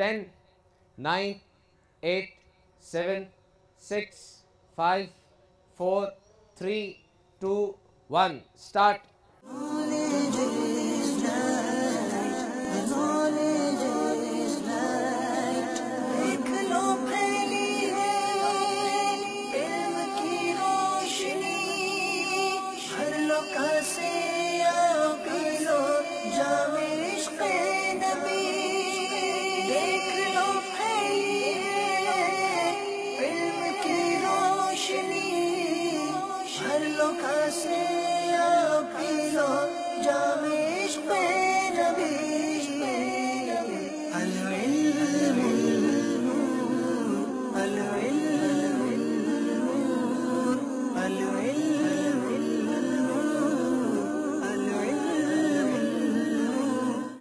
10, 9, 8, 7, 6, 5, 4, 3, 2, 1, start.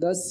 10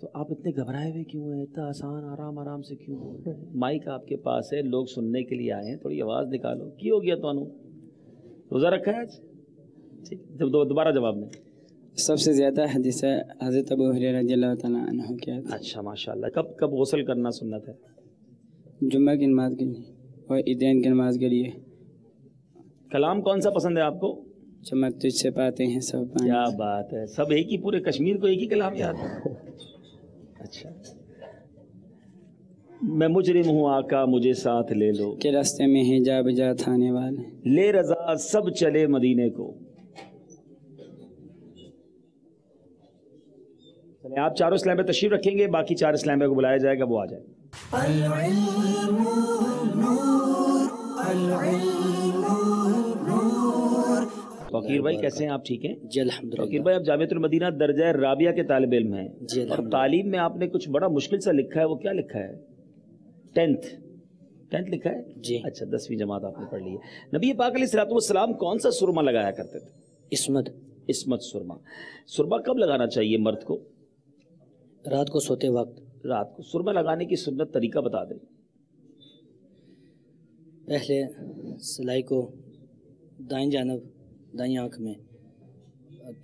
تو آپ اتنے گھبرائے ہوئے کیوں ہیں؟ اتنا آسان آرام آرام سے کیوں بول رہے ہیں؟ مائک آپ کے پاس ہے، لوگ سننے کے لیے آئے ہیں، تھوڑی آواز نکالو. کی ہو گیا تو روزہ رکھا ہے آج؟ ٹھیک، جب دوبارہ جواب نہیں. سب سے زیادہ حدیث ہے حضرت ابو ہریرہ رضی اللہ تعالیٰ عنہ کی. اچھا ماشاء اللہ. کب کب غسل کرنا سنت ہے؟ جمعہ کی نماز کے لیے اور عیدین کی نماز کے لیے. کلام کون سا پسند ہے آپ کو؟ چمک تجھ سے پاتے ہیں سب. کیا بات ہے، سب ایک ہی، پورے کشمیر کو ایک ہی کلام یاد ہے. اچھا. میں مجرم ہوں آقا مجھے ساتھ لے لو، کے راستے میں ہیں جا بجا تھانے والے، لے رضا سب چلے مدینے کو. چلیں آپ چاروں اسلام پہ تشریف رکھیں گے، باقی 4 اسلام پہ کو بلایا جائے گا، وہ آ جائے. توقیر بھائی کیسے ہیں آپ؟ ٹھیک ہیں جی الحمدللہ. توقیر بھائی آپ جامعۃ المدینہ درجہ رابعہ کے طالب علم ہیں، جی اور الحمدللہ. تعلیم میں آپ نے کچھ بڑا مشکل سا لکھا ہے، وہ کیا لکھا ہے؟ 10th لکھا ہے جی. اچھا 10ویں جماعت آپ نے پڑھ لی ہے. نبی پاک علیہ الصلوۃ والسلام کون سا سرما لگایا کرتے تھے؟ عصمت سرما. سرما کب لگانا چاہیے مرد کو؟ رات کو سوتے وقت. رات کو. سرما لگانے کی سنت طریقہ بتا دیں. پہلے سلائی کو دائیں جانب دائیں آنکھ میں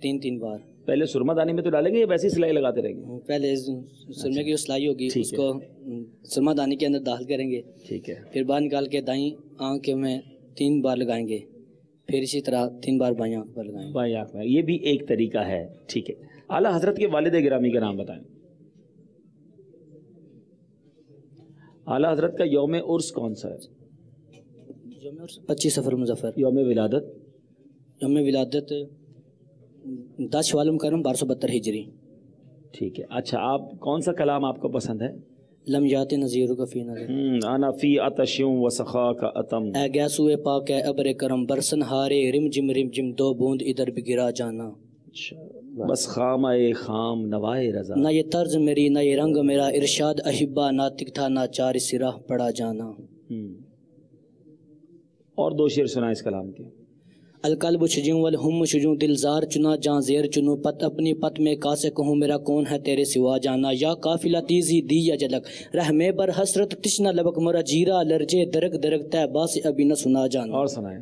3 بار. پہلے سرما دانے میں تو ڈالیں گے یا ویسے سلائی لگاتے رہیں گے؟ پہلے سرمے کی جو سلائی ہوگی اس کو سرما دانے کے اندر داخل کریں گے. ٹھیک ہے. پھر باہر نکال کے دائیں آنکھ میں 3 بار لگائیں گے، پھر اسی طرح 3 بار بائیں آنکھ پر لگائیں گے. بائیں آنکھ میں. یہ بھی ایک طریقہ ہے. ٹھیک ہے. اعلیٰ حضرت کے والد گرامی کا نام بتائیں. اعلیٰ حضرت کا یوم عرس کون سا ہے؟ 25 سفر مظفر. یوم ولادت؟ یوم ولادت 10 شوال مکرم 1272 ہجری. ٹھیک ہے. اچھا آپ کون سا کلام آپ کو پسند ہے؟ لم یات نظیر کا فی نظر. انا فی عطشوں و سخا کا اتم. اے گیسوئے پاک اے ابر کرم برسن ہارے رم جم دو بوند ادھر بھی گرا جانا. اچھا بس خام اے خام نوائے رضا. نہ یہ طرز میری نہ یہ رنگ میرا، ارشاد احبا ناطق تھا نہ چار سراہ پڑا جانا. اور 2 شعر سنائیں اس کلام کے. القلب شجوں والہم شجوں دلزار چنا جاں زیر چنو پت اپنی پت میں کاسے کہوں میرا کون ہے تیرے سوا جانا. یا قافلہ تیزی دی یا جلک رہ میں بر حسرت تشنہ لبک مرا جیرا لرجے درک درک تیبا سے ابھی نہ سنا جانا. اور سنائیں.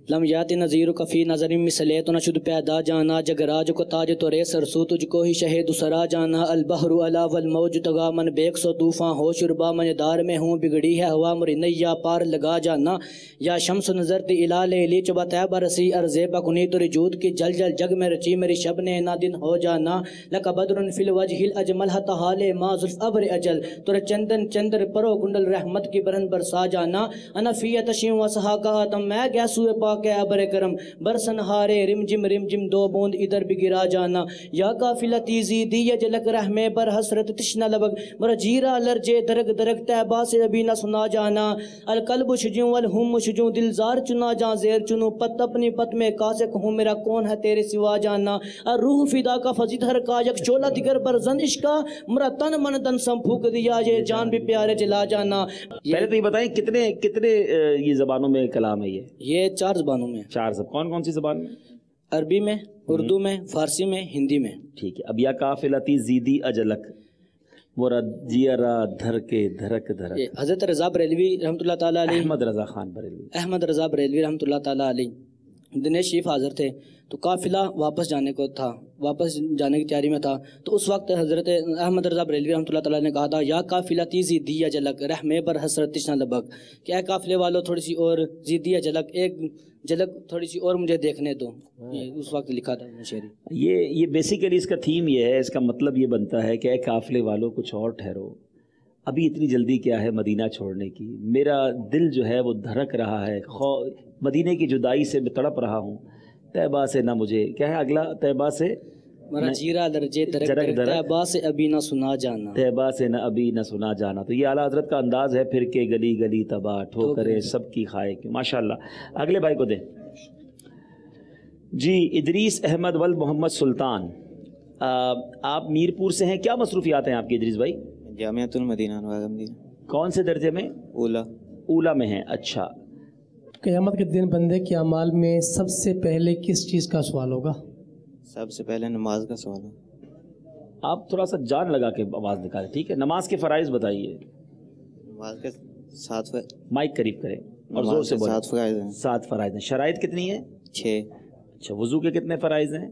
لم یات نظیر کفی نظر مثلے تو نہ شد پیدا جانا، جگراج کو تاج تو رے سرسو تجھ کو ہی شہید سرا جانا. البحر علا والموج تگا من بیک سو طوفان ہو شربا من دار میں ہوں بگڑی ہے ہوا مری نیا پار لگا جانا. یا شمس نظر تی الال لی چبا تیبا رسی ارزے بکنی تو رجود کی جل جل جگ میں رچی میری شب نے نا دن ہو جانا. لکا بدر فی الوجہ الاجمل حتحال ما ظلف ابر اجل تر چندن چندر پرو کنڈل رحمت کی برن برسا جانا. انا فی تشیم و سہا کا آتم میں گیسوئے پاک کہ ابر کرم برسن ہارے رم جم دو بوند ادھر بھی گرا جانا. یا قافلہ تیزی دی جلک رحمے پر حسرت تشنہ لبک مرا جیرا لرجے درک درک تیبا سے ابھی نہ سنا جانا. القلب شجوں والہم شجوں دلزار چنا جاں زیر چنو پت اپنی پت میں کاسے کہوں میرا کون ہے تیرے سوا جانا. روح فدا کا فضید ہر کا یک چولا دیگر پر زن عشقا مرا تن من تن سم پھوک دیا یہ جان بھی پیارے جلا جانا. پہلے تو یہ بتائیں کتنے یہ زبانوں میں کلام ہے؟ یہ 4 زبانوں میں. 4 زبان. کون سی زبان میں؟ عربی میں، اردو میں، فارسی میں، ہندی میں. ٹھیک ہے. اب یا قافلتی زیدی اجلک مورا جیرا دھر کے دھرک دھرک. حضرت رضا بریلوی رحمۃ اللہ تعالیٰ علیہ، احمد رضا خان بریلوی، احمد رضا بریلوی رحمۃ اللہ تعالیٰ علیہ دنیش شریف حاضر تھے تو قافلہ واپس جانے کو تھا، واپس جانے کی تیاری میں تھا. تو اس وقت حضرت احمد رضا بریلوی رحمۃ اللہ تعالیٰ نے کہا تھا یا قافلہ تیزی دیا جلک رحمے پر حسرت تشنہ لبک، کہ اے قافلے والوں تھوڑی سی اور زیدیا جلک، ایک جلک تھوڑی سی اور مجھے دیکھنے دو. اس وقت لکھا تھا شعری. یہ بیسیکلی اس کا تھیم یہ ہے، اس کا مطلب یہ بنتا ہے کہ اے قافلے والوں کچھ اور ٹھہرو، ابھی اتنی جلدی کیا ہے مدینہ چھوڑنے کی. میرا دل جو ہے وہ دھڑک رہا ہے، مدینے کی جدائی سے میں تڑپ رہا ہوں. طیبہ سے نہ مجھے کیا ہے اگلا، طیبہ سے مرا جیرا درجے درک طیبہ سے ابھی نہ سنا جانا، طیبہ سے نہ ابھی نہ سنا جانا. تو یہ اعلیٰ حضرت کا انداز ہے. پھر کے گلی گلی تباہ ٹھوکرے سب کی کھائے کیوں. ماشاءاللہ. اگلے بھائی کو دیں جی. ادریس احمد ول محمد سلطان، آپ میرپور سے ہیں، کیا مصروفیات ہیں آپ کی ادریس بھائی؟ جامعۃ المدینہ. کون سے درجے میں؟ اولا میں ہیں. اچھا. قیامت کے دن بندے کے اعمال میں سب سے پہلے کس چیز کا سوال ہوگا؟ سب سے پہلے نماز کا سوال ہے. آپ تھوڑا سا جان لگا کے آواز نکالیں, ٹھیک ہے. نماز کے فرائض بتائیے. نماز کے 7 مائک قریب کریں اور زور سے بولیں. 7 فرائض ہیں. 7 فرائض ہیں. شرائط کتنی ہیں؟ 6. اچھا, وضو کے کتنے فرائض ہیں؟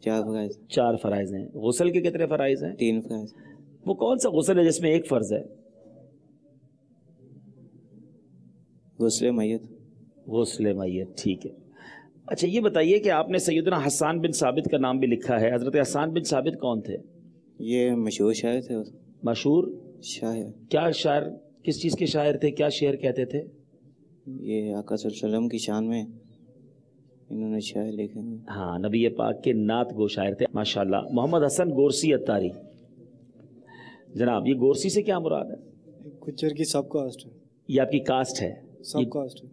4 فرائض. 4 فرائض ہیں. غسل کے کتنے فرائض ہیں؟ 3 فرائض. وہ کون سا غسل ہے جس میں ایک فرض ہے؟ غسل میت. غسل میت, ٹھیک ہے. اچھا یہ بتائیے کہ آپ نے سیدنا حسان بن ثابت کا نام بھی لکھا ہے. حضرت حسان بن ثابت کون تھے؟ یہ مشہور شاعر تھے. مشہور شاعر. کیا شاعر, کس چیز کے شاعر تھے, کیا شعر کہتے تھے؟ یہ آقا صلی اللہ علیہ وسلم کی شان میں انہوں نے شاعر لکھے. ہاں, نبی پاک کے نعت گو شاعر تھے ماشاءاللہ. محمد حسن گورسی اتاری. جناب یہ گورسی سے کیا مراد ہے؟ گجر کی سب کاسٹ ہے. یہ آپ کی کاسٹ ہے؟ سب کاسٹ ہے.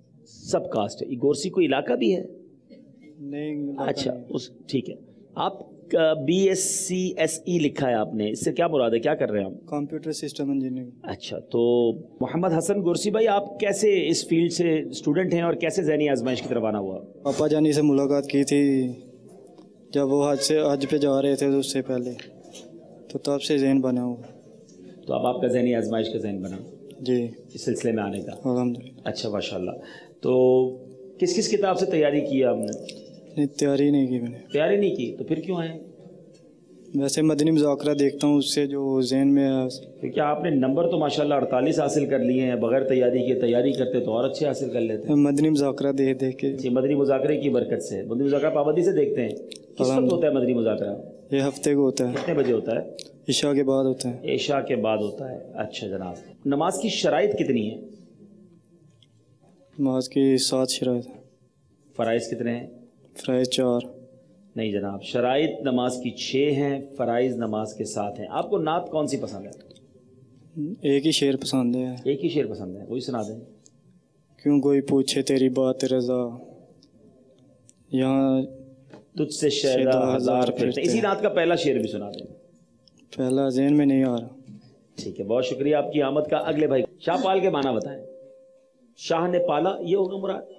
سب کاسٹ ہے. یہ گورسی کوئی علاقہ بھی ہے؟ نہیں. اچھا ٹھیک ہے. آپ BSc لکھا ہے آپ نے, اس سے کیا مراد ہے, کیا کر رہے ہیں آپ؟ Computer system engineering. اچھا, تو محمد حسن گورسی بھائی آپ کیسے اس فیلڈ سے اسٹوڈنٹ ہیں اور کیسے ذہنی آزمائش کی طرف آنا ہوا؟ پاپا جانی سے ملاقات کی تھی جب وہ حج پہ جا رہے تھے, تو اس سے پہلے, تو تب سے ذہن بنا ہوا. تو اب آپ کا ذہنی آزمائش کا ذہن بنا جی اس سلسلے میں آنے کا؟ الحمدللہ. اچھا ماشاءاللہ. تو کس کتاب سے تیاری کی آپ نے؟ تیاری نہیں کی میں نے. تیاری نہیں کی تو پھر کیوں آئے؟ ویسے مدنی مذاکرہ دیکھتا ہوں, اس سے جو ذہن میں ہے. کیا آپ نے نمبر تو ماشاءاللہ 48 حاصل کر لیے ہیں, بغیر تیاری کے تیاری کرتے تو اور اچھے حاصل کر لیتے ہیں. مدنی مذاکرہ دیکھ کے. جی, مدنی مذاکرے کی برکت سے. مدنی مذاکرہ پابندی سے دیکھتے ہیں. کس وقت ہوتا ہے مدنی مذاکرہ؟ یہ ہفتے کو ہوتا ہے. کتنے بجے ہوتا ہے؟ عشاء کے بعد ہوتا ہے. عشاء کے بعد ہوتا ہے. اچھا جناب, نماز کی شرائط کتنی ہیں؟ نماز کی 7 شرائط. فرائض کتنے ہیں؟ فرائض 4. نہیں جناب, شرائط نماز کی 6 ہیں, فرائض نماز کے 7 ہیں. آپ کو نعت کون سی پسند ہے؟ ایک ہی شعر پسند ہے. ایک ہی شعر پسند ہے, وہی سنا دیں. کیوں کوئی پوچھے تیری بات رضا, یہاں تجھ سے شیدا ہزار پھرتے. اسی نعت کا پہلا شعر بھی سنا دیں. پہلا ذہن میں نہیں آ رہا. ٹھیک ہے, بہت شکریہ آپ کی آمد کا. اگلے بھائی شاہ پال کے معنی بتائیں. شاہ نے پالا, یہ ہوگا مراد؟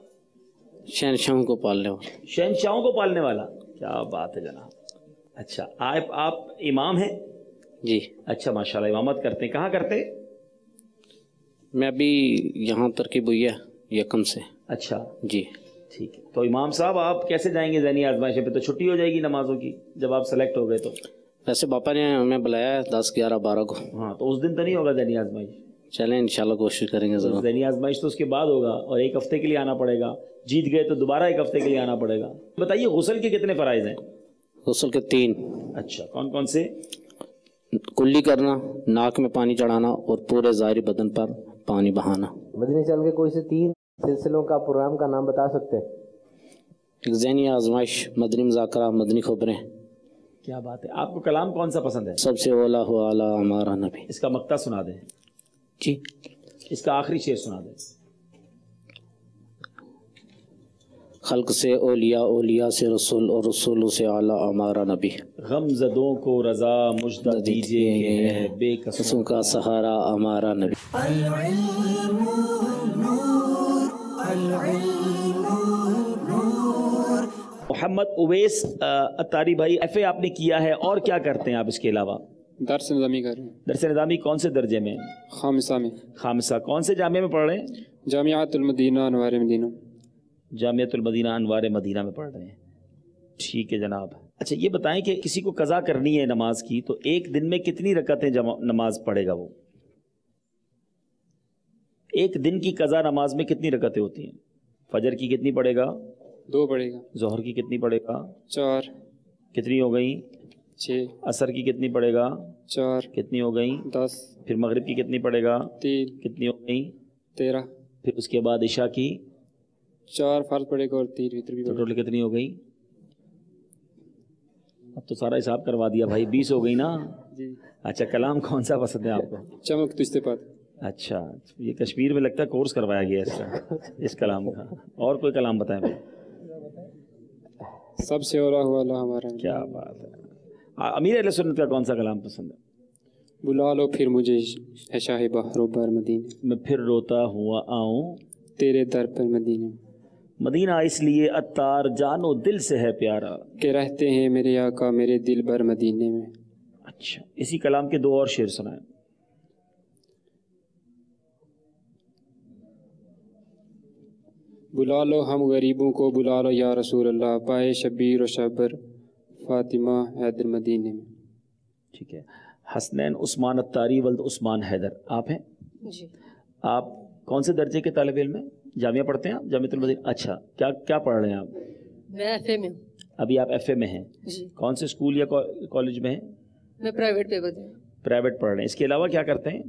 شہنشاہوں کو پالنے والا. شہنشاہوں کو پالنے والا, کیا بات ہے جناب. اچھا, آپ امام ہیں؟ جی. اچھا ماشاءاللہ, امامت کرتے ہیں. کہاں کرتے؟ میں ابھی یہاں ترکیب ہوئی ہے یکم سے. اچھا جی ٹھیک ہے. تو امام صاحب آپ کیسے جائیں گے ذہنی آزمائش پہ؟ تو چھٹی ہو جائے گی نمازوں کی جب آپ سلیکٹ ہو گئے تو. ویسے پاپا نے ہمیں بلایا ہے 10, 11, 12 کو. ہاں, تو اس دن تو نہیں ہوگا ذہنی آزمائش؟ چلیں انشاءاللہ کوشش کریں گے ضرور. ذہنی آزمائش تو اس کے بعد ہوگا, اور 1 ہفتے کے لیے آنا پڑے گا. جیت گئے تو دوبارہ 1 ہفتے کے لیے آنا پڑے گا. بتائیے غسل کے کتنے فرائض ہیں؟ غسل کے 3. اچھا, کون کون سے؟ کلی کرنا, ناک میں پانی چڑھانا, اور پورے ظاہری بدن پر پانی بہانا. مدنی چل کے کوئی سے 3 سلسلوں کا پروگرام کا نام بتا سکتے ہیں؟ ایک ذہنی آزمائش, مدنی مذاکرہ, مدنی خبریں. کیا بات ہے. آپ کو کلام کون سا پسند ہے؟ سب سے اولا ہو اعلیٰ ہمارا نبی. اس کا مقطع سنا دیں. جی. اس کا آخری شعر سنا دیں. خلق سے اولیاء, اولیاء سے رسول, اور رسولوں سے اعلیٰ ہمارا نبی. غم زدوں کو رضا مجدہ دیجئے کہ ہے بے قصوں کا سہارا ہمارا نبی. العلم نور, العلم نور. محمد اویس اتاری بھائی, FA آپ نے کیا ہے, اور کیا کرتے ہیں آپ اس کے علاوہ؟ درس نظامی کر رہے ہیں. درس نظامی کون سے درجے میں؟ خامسہ میں. خامسہ. کون سے جامعہ میں پڑھ رہے ہیں؟ جامعۃ المدینہ انوار مدینہ. جامعۃ المدینہ انوار مدینہ میں پڑھ رہے ہیں. ٹھیک ہے جناب. اچھا یہ بتائیں کہ کسی کو قضا کرنی ہے نماز کی, تو ایک دن میں کتنی رکعتیں نماز پڑھے گا وہ؟ ایک دن کی قضا نماز میں کتنی رکعتیں ہوتی ہیں؟ فجر کی کتنی پڑھے گا؟ 2 پڑھے گا. ظہر کی کتنی پڑھے گا؟ 4. کتنی ہو گئیں؟ 6. عصر کی کتنی پڑھے گا؟ 4. کتنی ہو گئیں؟ 10. پھر مغرب کی کتنی پڑھے گا؟ 3. کتنی ہو گئیں؟ 13. پھر اس کے بعد عشاء کی 4 فرض پڑے گا اور 3 وتر بھی. ٹوٹل کتنی ہو گئی؟ اب تو سارا حساب کروا دیا بھائی, 20 ہو گئی نا؟ جی. اچھا, کلام کون سا پسند ہے آپ کو؟ چمک تجھ سے پات. اچھا, یہ کشمیر میں لگتا ہے کورس کروایا گیا اس کلام کا. اور کوئی کلام بتائیں بھائی. سب سے اولا ہوا اللہ ہمارا. کیا بات ہے. امیر اہل سنت کا کون سا کلام پسند ہے؟ بلا لو پھر مجھے اے شاہ بحر و بر مدینہ, میں پھر روتا ہوا آؤں تیرے در پر مدینہ. مدینہ اس لیے عطار جانو دل سے ہے پیارا, کہ رہتے ہیں میرے آقا میرے دل بر مدینے میں. اچھا، اسی کلام کے دو اور شعر سنائیں. بلا لو ہم غریبوں کو، بلا لو یا رسول اللہ، پائے شبیر و شبر فاطمہ حیدر مدینے میں. ٹھیک ہے. حسنین عثمان الطاری ولد عثمان حیدر، آپ ہیں؟ جی. آپ کون سے درجے کے طالب علم ہیں؟ جامعہ پڑھتے ہیں آپ؟ جامعۃ المدینہ. اچھا، کیا پڑھ رہے ہیں آپ؟ میں ایف اے میں ہوں. ابھی آپ ایف اے میں ہیں؟ جی. کون سے اسکول یا کالج میں ہیں؟ میں پرائیویٹ پہ پڑھتا ہوں. پرائیویٹ پڑھ رہے ہیں. اس کے علاوہ کیا کرتے ہیں؟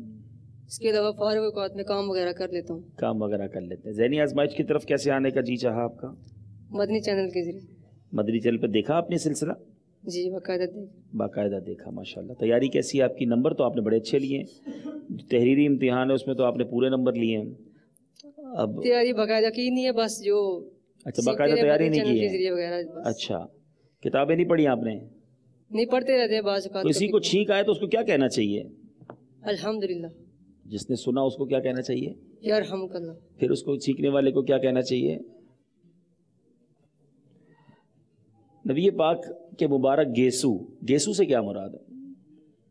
اس کے علاوہ فارغ اوقات میں کام وغیرہ کر لیتا ہوں. کام وغیرہ کر لیتے ہیں. ذہنی آزمائش کی طرف کیسے آنے کا جی چاہا آپ کا؟ مدنی چینل کے ذریعے. مدنی چینل پہ دیکھا آپ نے سلسلہ؟ جی باقاعدہ دیکھا. ماشاءاللہ. تیاری کیسی ہے آپ کی؟ نمبر تو آپ نے بڑے اچھے لیے ہیں. تحریری امتحان ہے اس میں تو آپ نے پورے نمبر لیے ہیں. اب تیاری باقاعدہ کی نہیں ہے، بس جو. اچھا، باقاعدہ تیاری نہیں کی ہے. اچھا، کتابیں نہیں پڑھی آپ نے؟ نہیں پڑھتے رہتے ہیں بعض اوقات. کسی کو چھینک آئے تو اس کو کیا کہنا چاہیے؟ الحمدللہ. جس نے سنا اس کو کیا کہنا چاہیے؟ یرحمک اللہ. پھر اس کو چھینکنے والے کو کیا کہنا چاہیے؟ نبی پاک کے مبارک گیسو سے کیا مراد ہے؟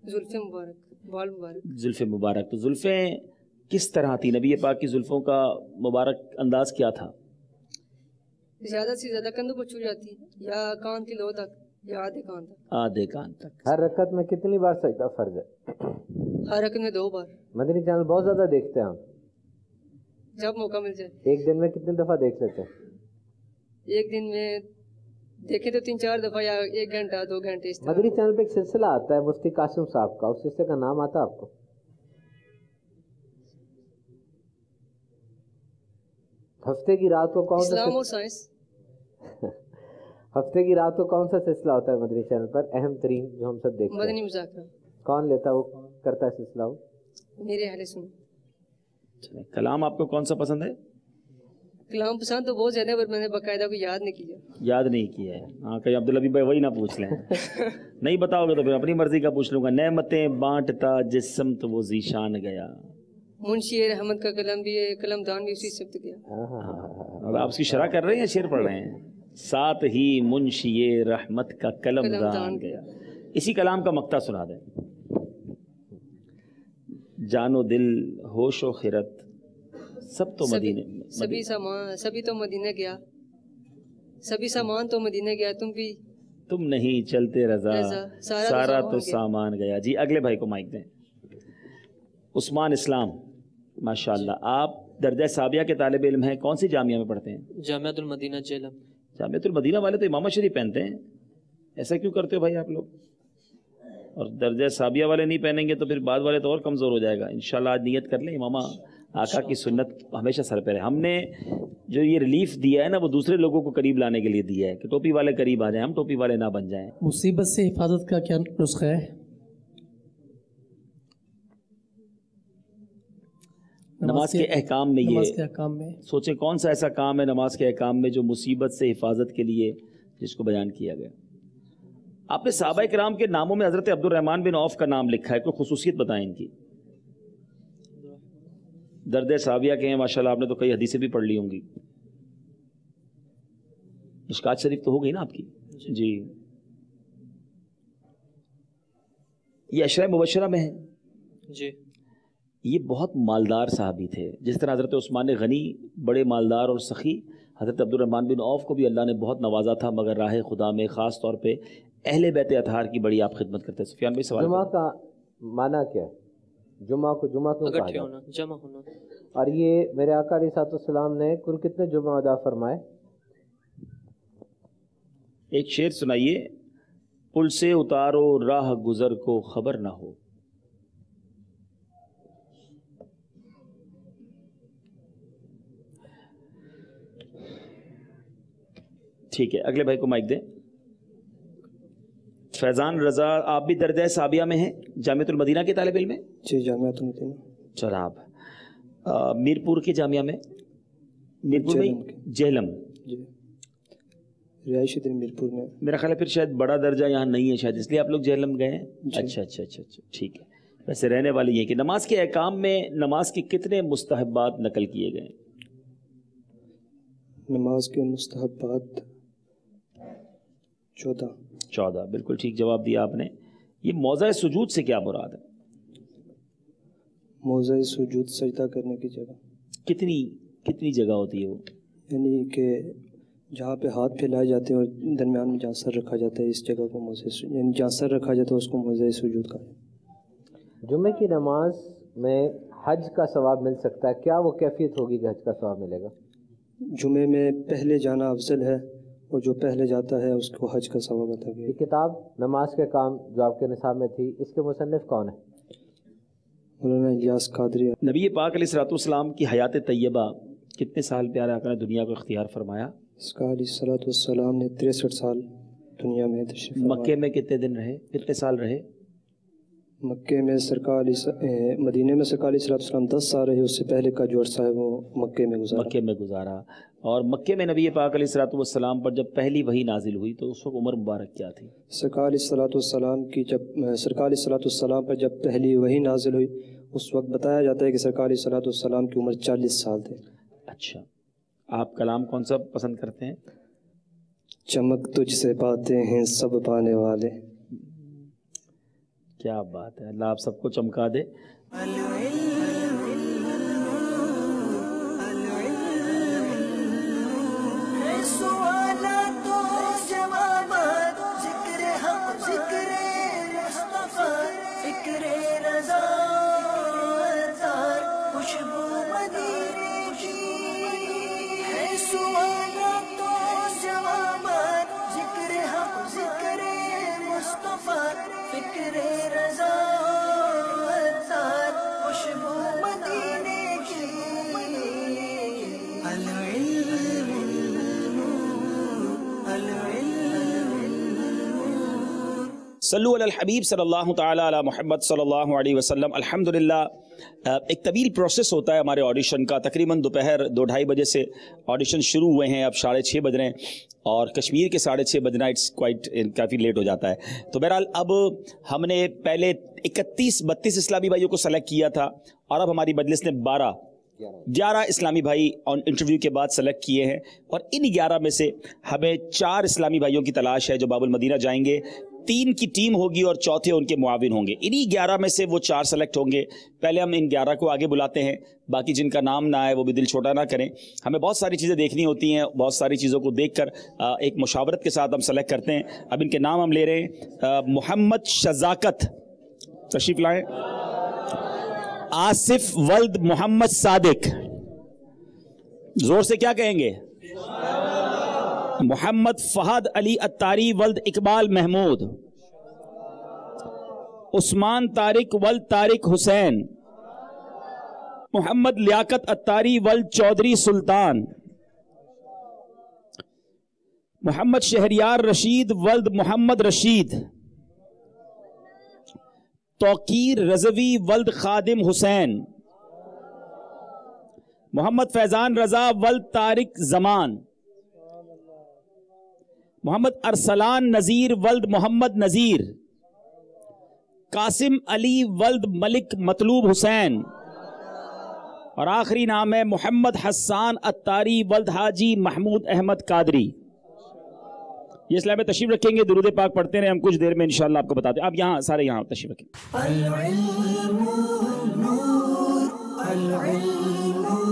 زلف مبارک، بال مبارک. زلف مبارک. تو زلفیں کس طرح تھی؟ نبی پاک کی زلفوں کا مبارک انداز کیا تھا؟ زیادہ سے زیادہ کندھوں کو چھو جاتی، یا کان کی لو تک، یا آدھے کان تک. آدھے کان تک. ہر رکعت میں کتنی بار سجدہ فرض ہے؟ ہر رکعت میں 2 بار. مدنی چینل بہت زیادہ دیکھتے ہیں ہم. جب موقع مل جائے. ایک دن میں کتنی دفعہ دیکھ لیتے ہیں؟ ایک دن میں دیکھیں تو 3-4 دفعہ، یا 1 گھنٹہ 2 گھنٹے اس طرح. مدنی چینل پہ ایک سلسلہ آتا ہے مفتی قاسم صاحب کا، اس سلسلے کا نام آتا ہے آپ کو؟ ہفتے کی رات کو کون سا اسلام اور سائنس. ہفتے کی رات کو کون سا سلسلہ ہوتا ہے مدنی چینل پر اہم ترین جو ہم سب دیکھتے ہیں؟ مدنی مذاکرہ. کون لیتا ہے، وہ کرتا ہے سلسلہ؟ وہ میرے اہل سنت. کلام آپ کو کون سا پسند ہے؟ کلام پسند تو بہت زیادہ، پر میں نے باقاعدہ کو یاد نہیں کیا. یاد نہیں کیا ہے؟ ہاں، کہیں عبدالحبی بھائی وہی نہ پوچھ لیں. نہیں بتاؤ گے تو پھر اپنی مرضی کا پوچھ لوں گا. نعمتیں بانٹتا جس سمت وہ ذیشان گیا. منشی رحمت کا قلم بھی ہے، قلم دان بھی اسی سمت گیا. آپ اس کی شرح کر رہے ہیں یا شعر پڑھ رہے ہیں؟ ساتھ ہی منشی رحمت کا قلم دان گیا. اسی کلام کا مقطع سنا دیں. جان و دل ہوش و خرد سب تو مدینے، سبھی تو مدینے گیا، سبھی سامان تو مدینے گیا، تم نہیں چلتے رضا سارا تو سامان گیا. جی اگلے بھائی کو مائک دیں. عثمان اسلام، ماشاءاللہ. آپ درجہ ثابیہ کے طالب علم ہیں. کون سی جامعہ میں پڑھتے ہیں؟ جامعۃ المدینہ جہلم. جامعۃ المدینہ والے تو امامہ شریف پہنتے ہیں. ایسا کیوں کرتے ہو بھائی آپ لوگ؟ اور درجہ ثابیہ والے نہیں پہنیں گے تو پھر بعد والے تو اور کمزور ہو جائے گا. انشاءاللہ آج نیت کر لیں امامہ آقا کی سنت ہمیشہ سر پہ رہے. ہم نے جو یہ ریلیف دیا ہے نا، وہ دوسرے لوگوں کو قریب لانے کے لیے دیا ہے کہ ٹوپی والے قریب آ جائیں، ہم ٹوپی والے نہ بن جائیں. مصیبت سے حفاظت کا کیا نسخہ ہے؟ نماز کے احکام میں یہ سوچیں کون سا ایسا کام ہے نماز کے احکام میں جو مصیبت سے حفاظت کے لیے جس کو بیان کیا گیا. آپ نے صحابہ کرام کے ناموں میں حضرت عبد الرحمن بن عوف کا نام لکھا ہے، کوئی خصوصیت بتائیں ان کی. درد صحابیہ کے ہیں ماشاءاللہ. آپ نے تو کئی حدیثیں بھی پڑھ لی ہوں گی. مشکات شریف تو ہو گئی نا آپ کی؟ جی. یہ عشرہ مبشرہ میں ہے. جی. یہ بہت مالدار صحابی تھے. جس طرح حضرت عثمان غنی بڑے مالدار اور سخی، حضرت عبد الرحمن بن عوف کو بھی اللہ نے بہت نوازا تھا، مگر راہ خدا میں خاص طور پہ اہل بیت اطہار کی بڑی آپ خدمت کرتے ہیں. سفیان بھائی سوال. جمعہ کا معنی کیا ہے؟ جمعہ کو جمعہ کیوں کہا جاتا ہے؟ جمع ہونا. اور یہ میرے آقا علیہ الصلوۃ والسلام نے کل کتنے جمعہ ادا فرمائے؟ ایک شعر سنائیے. پل سے اتارو راہ گزر کو خبر نہ ہو. ٹھیک ہے، اگلے بھائی کو مائک دیں. فیضان رضا، آپ بھی درجہ ثابیہ میں ہیں، جامعۃ المدینہ کے طالب علم ہیں؟ جی جامعۃ المدینہ. چل آپ میرپور کی جامعہ میں، میرپور میں جہلم. جی رہائشی دن میرپور میں. میرا خیال ہے پھر شاید بڑا درجہ یہاں نہیں ہے، شاید اس لیے آپ لوگ جہلم گئے ہیں. اچھا اچھا اچھا اچھا ٹھیک ہے. ویسے رہنے والی یہ کہ نماز کے احکام میں نماز کے کتنے مستحبات نقل کیے گئے؟ نماز کے مستحبات 14. بالکل ٹھیک جواب دیا آپ نے. یہ موضع سجود سے کیا مراد ہے؟ موضع سجود سجدہ کرنے کی جگہ. کتنی جگہ ہوتی ہے وہ؟ یعنی کہ جہاں پہ ہاتھ پھیلائے جاتے ہیں اور درمیان میں جہاں سر رکھا جاتا ہے اس جگہ کو موضع یعنی جہاں سر رکھا جاتا ہے اس کو موضع سجود کا. جمعے کی نماز میں حج کا ثواب مل سکتا ہے، کیا وہ کیفیت ہوگی کہ حج کا ثواب ملے گا؟ جمعے میں پہلے جانا افضل ہے اور جو پہلے جاتا ہے اس کو حج کا ثواب عطا کیا. یہ کتاب نماز کے کام جو آپ کے نصاب میں تھی، اس کے مصنف کون ہے؟ مولانا الیاس قادری. نبی پاک علیہ الصلوۃ والسلام کی حیات طیبہ کتنے سال پیارے آقا نے دنیا کو اختیار فرمایا؟ اس کا علیہ الصلوۃ والسلام نے 63 سال دنیا میں تشریف فرمایا. مکے میں کتنے دن رہے، کتنے سال رہے؟ مکے میں مدینے میں سرکار علیہ الصلوۃ والسلام 10 سال رہے. اس سے پہلے کا جو عرصہ ہے وہ مکے میں گزارا. اور مکے میں نبی پاک علیہ الصلوۃ والسلام پر جب پہلی وحی نازل ہوئی تو اس وقت عمر مبارک کیا تھی؟ سرکار علیہ الصلوۃ والسلام پر جب پہلی وحی نازل ہوئی اس وقت بتایا جاتا ہے کہ سرکار علیہ الصلوۃ والسلام کی عمر 40 سال تھے. اچھا، آپ کلام کون سا پسند کرتے ہیں؟ چمک تجھ سے پاتے ہیں سب پانے والے. کیا بات ہے، اللہ آپ سب کو چمکا دے. صلو علی الحبیب صلی اللہ تعالی علی محمد صلی اللہ علیہ وسلم. الحمدللہ ایک طویل پروسیس ہوتا ہے ہمارے آڈیشن کا. تقریباً دوپہر 2-2:30 بجے سے آڈیشن شروع ہوئے ہیں، اب 6:30 بج رہے ہیں اور کشمیر کے 6:30 بجنا اٹس کوائٹ کافی لیٹ ہو جاتا ہے. تو بہرحال اب ہم نے پہلے 31-32 اسلامی بھائیوں کو سلیکٹ کیا تھا اور اب ہماری مجلس نے 11 اسلامی بھائی انٹرویو کے بعد سلیکٹ کیے ہیں اور ان 11 میں سے ہمیں 4 اسلامی بھائیوں کی تلاش ہے جو باب المدینہ جائیں گے. 3 کی ٹیم ہوگی اور چوتھے ان کے معاون ہوں گے. انہی 11 میں سے وہ 4 سلیکٹ ہوں گے. پہلے ہم ان 11 کو آگے بلاتے ہیں، باقی جن کا نام نہ آئے وہ بھی دل چھوٹا نہ کریں. ہمیں بہت ساری چیزیں دیکھنی ہوتی ہیں، بہت ساری چیزوں کو دیکھ کر ایک مشاورت کے ساتھ ہم سلیکٹ کرتے ہیں. اب ان کے نام ہم لے رہے ہیں. محمد شزاکت تشریف لائیں. آصف ولد محمد صادق، زور سے کیا کہیں گے؟ محمد فہد علی اتاری ولد اقبال محمود. عثمان طارق ولد طارق حسین. محمد لیاقت اتاری ولد چودھری سلطان. محمد شہریار رشید ولد محمد رشید. توقیر رضوی ولد خادم حسین. محمد فیضان رضا ولد طارق زمان. محمد ارسلان نذیر ولد محمد نذیر. قاسم علی ولد ملک مطلوب حسین. اور آخری نام ہے محمد حسان اتاری ولد حاجی محمود احمد قادری. یہ اسلام میں تشریف رکھیں گے، درود پاک پڑھتے رہے، ہم کچھ دیر میں انشاءاللہ آپ کو بتاتے ہیں. آپ یہاں سارے یہاں تشریف رکھیں. العلم نور، العلم نور.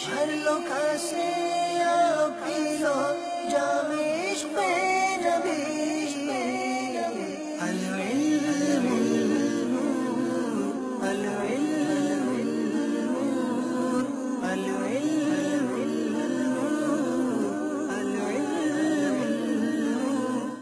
ہر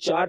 4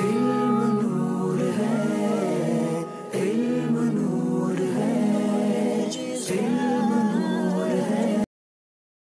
ilmu